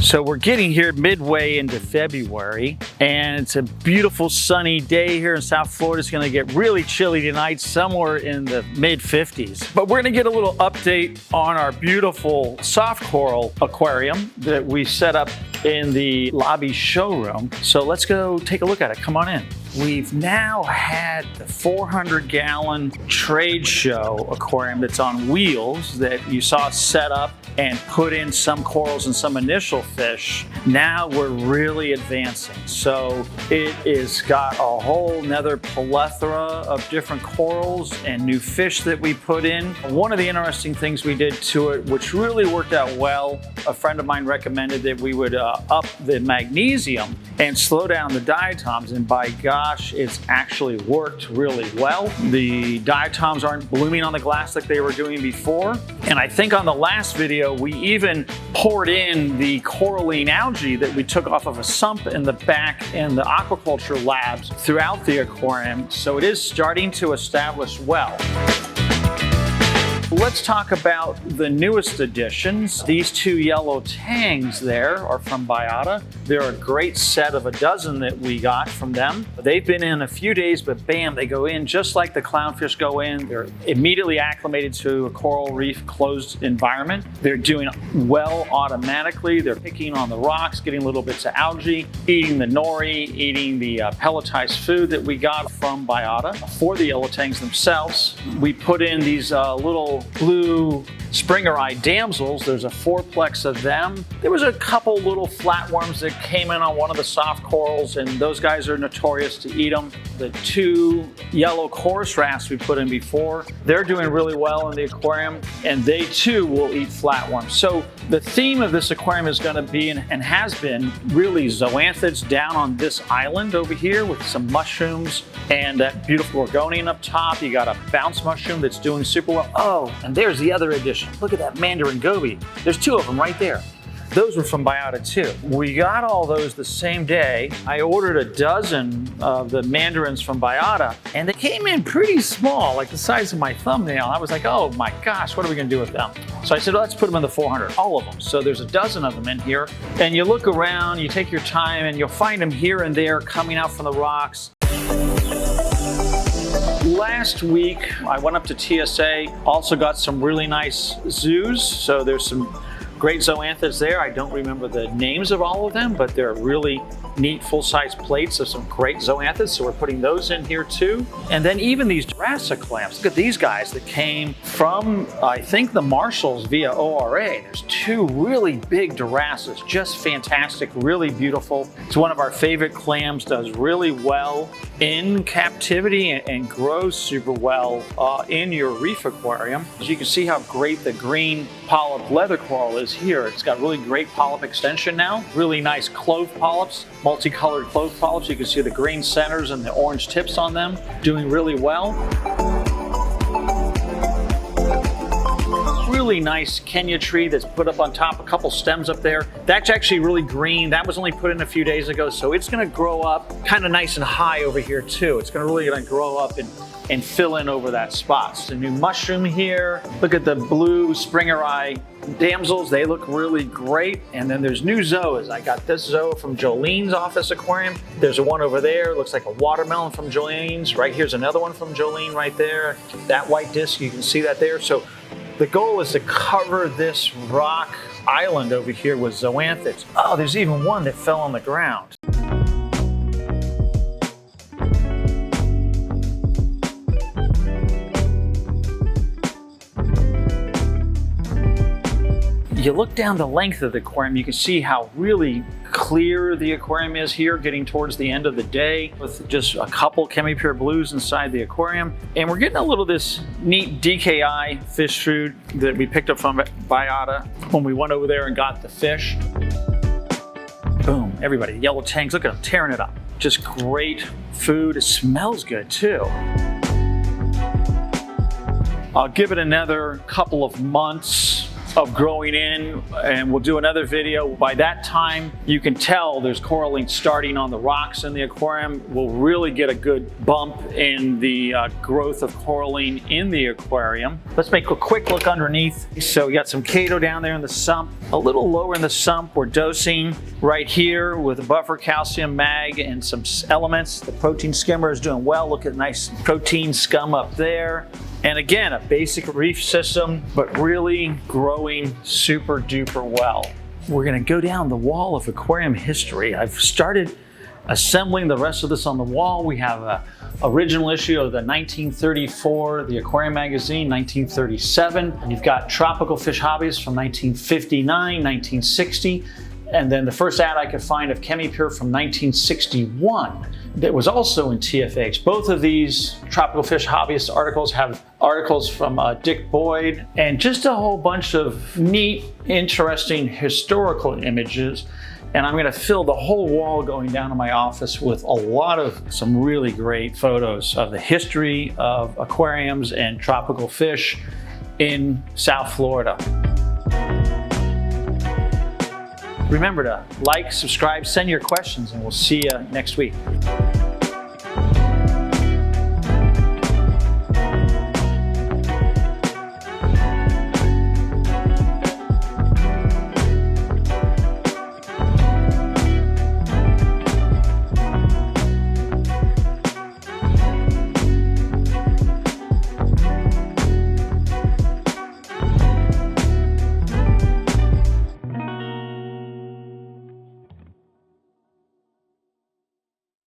So we're getting here midway into February, and it's a beautiful sunny day here in South Florida. It's gonna get really chilly tonight, somewhere in the mid 50s. But we're gonna get a little update on our beautiful soft coral aquarium that we set up in the lobby showroom. So let's go take a look at it. Come on in. We've now had the 400-gallon trade show aquarium that's on wheels that you saw set up and put in some corals and some initial fish. Now we're really advancing. So it is got a whole nother plethora of different corals and new fish that we put in. One of the interesting things we did to it, which really worked out well, a friend of mine recommended that we would up the magnesium and slow down the diatoms, and by gosh, it's actually worked really well. The diatoms aren't blooming on the glass like they were doing before. And I think on the last video, we even poured in the coralline algae that we took off of a sump in the back in the aquaculture labs throughout the aquarium. So it is starting to establish well. Let's talk about the newest additions. These two yellow tangs there are from Biota. They're a great set of a dozen that we got from them. They've been in a few days, but bam, they go in just like the clownfish go in. They're immediately acclimated to a coral reef closed environment. They're doing well automatically. They're picking on the rocks, getting little bits of algae, eating the nori, eating the pelletized food that we got from Biota. For the yellow tangs themselves, we put in these little blue Springer-eye damsels. There's a fourplex of them. There was a couple little flatworms that came in on one of the soft corals, and those guys are notorious to eat them. The two yellow chorus wrasse we put in before, they're doing really well in the aquarium, and they too will eat flatworms. So the theme of this aquarium is going to be, and has been, really zoanthids down on this island over here with some mushrooms and that beautiful gorgonian up top. You got a bounce mushroom that's doing super well. Oh, and there's the other addition. Look at that mandarin goby. There's two of them right there. Those were from Biota too. We got all those the same day. I ordered a dozen of the mandarins from Biota, and they came in pretty small, like the size of my thumbnail. I was like, oh my gosh, what are we gonna do with them? So I said, let's put them in the 400, all of them. So there's a dozen of them in here. And you look around, you take your time, and you'll find them here and there coming out from the rocks. Last week, I went up to TSA, also got some really nice zoos. So there's some great zoanthids there. I don't remember the names of all of them, but they're really neat full-size plates of some great zoanthids. So we're putting those in here too. And then even these Jurassic clamps. Look at these guys that came from, I think, the Marshalls via ORA. There's two really big Jurassics, just fantastic, really beautiful. It's one of our favorite clams, does really well in captivity and grows super well in your reef aquarium. As you can see how great the green polyp leather coral is here. It's got really great polyp extension now, really nice clove polyps, multicolored clove polyps. You can see the green centers and the orange tips on them, doing really well. Really nice Kenya tree that's put up on top, a couple stems up there. That's actually really green. That was only put in a few days ago, so it's gonna grow up kind of nice and high over here too. It's really gonna grow up and fill in over that spot. It's a new mushroom here. Look at the blue Springer-eye damsels. They look really great. And then there's new zoas. I got this zoa from Jolene's office aquarium. There's one over there. Looks like a watermelon from Jolene's. Right here's another one from Jolene right there. That white disc, you can see that there. So the goal is to cover this rock island over here with zoanthids. Oh, there's even one that fell on the ground. You look down the length of the aquarium, you can see how really clear the aquarium is here, getting towards the end of the day with just a couple CHEMI-PURE blues inside the aquarium. And we're getting a little of this neat DKI fish food that we picked up from Biota when we went over there and got the fish. Boom, everybody, yellow tangs, look at them tearing it up. Just great food, it smells good too. I'll give it another couple of months of growing in, and we'll do another video. By that time, you can tell there's coralline starting on the rocks in the aquarium. We'll really get a good bump in the growth of coralline in the aquarium. Let's make a quick look underneath. So we got some chaeto down there in the sump. A little lower in the sump, we're dosing right here with a buffer calcium mag and some elements. The protein skimmer is doing well. Look at nice protein scum up there. And again, a basic reef system, but really growing super duper well. We're gonna go down the wall of aquarium history. I've started assembling the rest of this on the wall. We have an original issue of the 1934, the Aquarium magazine, 1937. And you've got Tropical Fish Hobbyist from 1959, 1960. And then the first ad I could find of CHEMI-PURE from 1961 that was also in TFH. Both of these Tropical Fish Hobbyist articles have articles from Dick Boyd and just a whole bunch of neat, interesting historical images. And I'm gonna fill the whole wall going down to my office with a lot of some really great photos of the history of aquariums and tropical fish in South Florida. Remember to like, subscribe, send your questions, and we'll see you next week.